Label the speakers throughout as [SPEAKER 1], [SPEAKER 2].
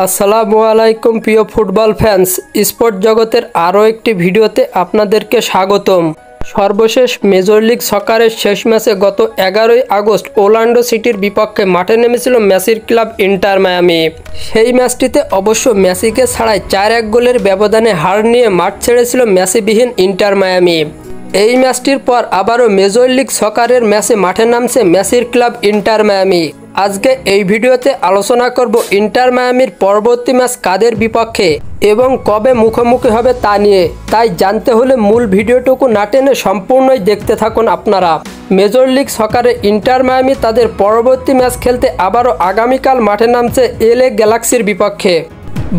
[SPEAKER 1] আসসালামু আলাইকুম প্রিয় ফুটবল ফ্যান্স, স্পোর্ট জগতের আরও একটি ভিডিওতে আপনাদেরকে স্বাগতম। সর্বশেষ মেজর লিগ সকারের শেষ ম্যাচে গত 11ই আগস্ট ওরল্যান্ডো সিটির বিপক্ষে মাঠে নেমেছিল মেসির ক্লাব ইন্টার মায়ামি। সেই ম্যাচটিতে অবশ্য মেসিকে ছাড়াই 4-1 গোলের ব্যবধানে হার নিয়ে মাঠ ছেড়েছিল মেসিবিহীন ইন্টার মায়ামি। এই ম্যাচটির পর আবারও মেজর লিগ সকারের ম্যাচে মাঠে নামছে মেসির ক্লাব ইন্টার মায়ামি। আজকে এই ভিডিওতে আলোচনা করব ইন্টার মায়ামির পরবর্তী ম্যাচ কাদের বিপক্ষে এবং কবে মুখোমুখি হবে তা নিয়ে। তাই জানতে হলে মূল ভিডিওটুকু না টেনে সম্পূর্ণই দেখতে থাকুন আপনারা। মেজর লিগ সকারে ইন্টার মায়ামি তাদের পরবর্তী ম্যাচ খেলতে আবারও আগামীকাল মাঠে নামছে এলএ গ্যালাক্সির বিপক্ষে।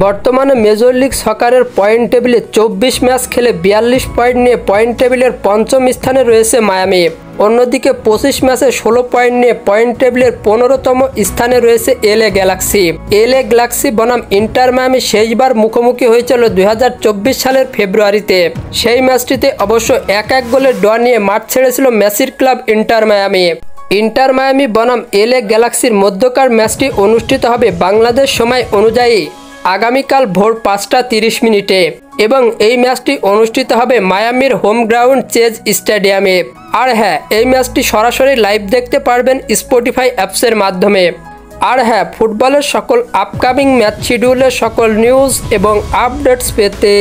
[SPEAKER 1] বর্তমানে মেজর লিগ সকারের পয়েন্ট টেবিলে 24 ম্যাচ খেলে 42 পয়েন্ট নিয়ে পয়েন্ট টেবিলের পঞ্চম স্থানে রয়েছে মায়ামি। অন্যদিকে 25 ম্যাচে 16 পয়েন্ট নিয়ে পয়েন্ট টেবিলের 15তম স্থানে রয়েছে এলএ গ্যালাক্সি। এলএ গ্যালাক্সি বনাম ইন্টার মায়ামি শেষবার মুখোমুখি হয়েছিল 2024 সালের ফেব্রুয়ারিতে। সেই ম্যাচটিতে অবশ্য 1-1 গোলের ড্র নিয়ে মাঠ ছেড়েছিল মেসির club inter Miami. Inter Miami বনাম এলএ গ্যালাক্সির মধ্যকার ম্যাচটি অনুষ্ঠিত হবে বাংলাদেশ সময় অনুযায়ী আগামীকাল ভোর 5:30 এবং এই ম্যাচটি অনুষ্ঠিত হবে মায়ামির হোম গ্রাউন্ড চেজ স্টেডিয়ামে। আর হ্যাঁ, এই ম্যাচটি সরাসরি লাইভ দেখতে পারবেন স্পটিফাই অ্যাপসের মাধ্যমে। আর হ্যাঁ, ফুটবলের সকল আপকামিং ম্যাচ শিডিউলের সকল নিউজ এবং আপডেটস পেতে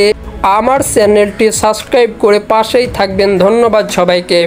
[SPEAKER 1] আমার চ্যানেলটি সাবস্ক্রাইব করে পাশেই থাকবেন। ধন্যবাদ সবাইকে।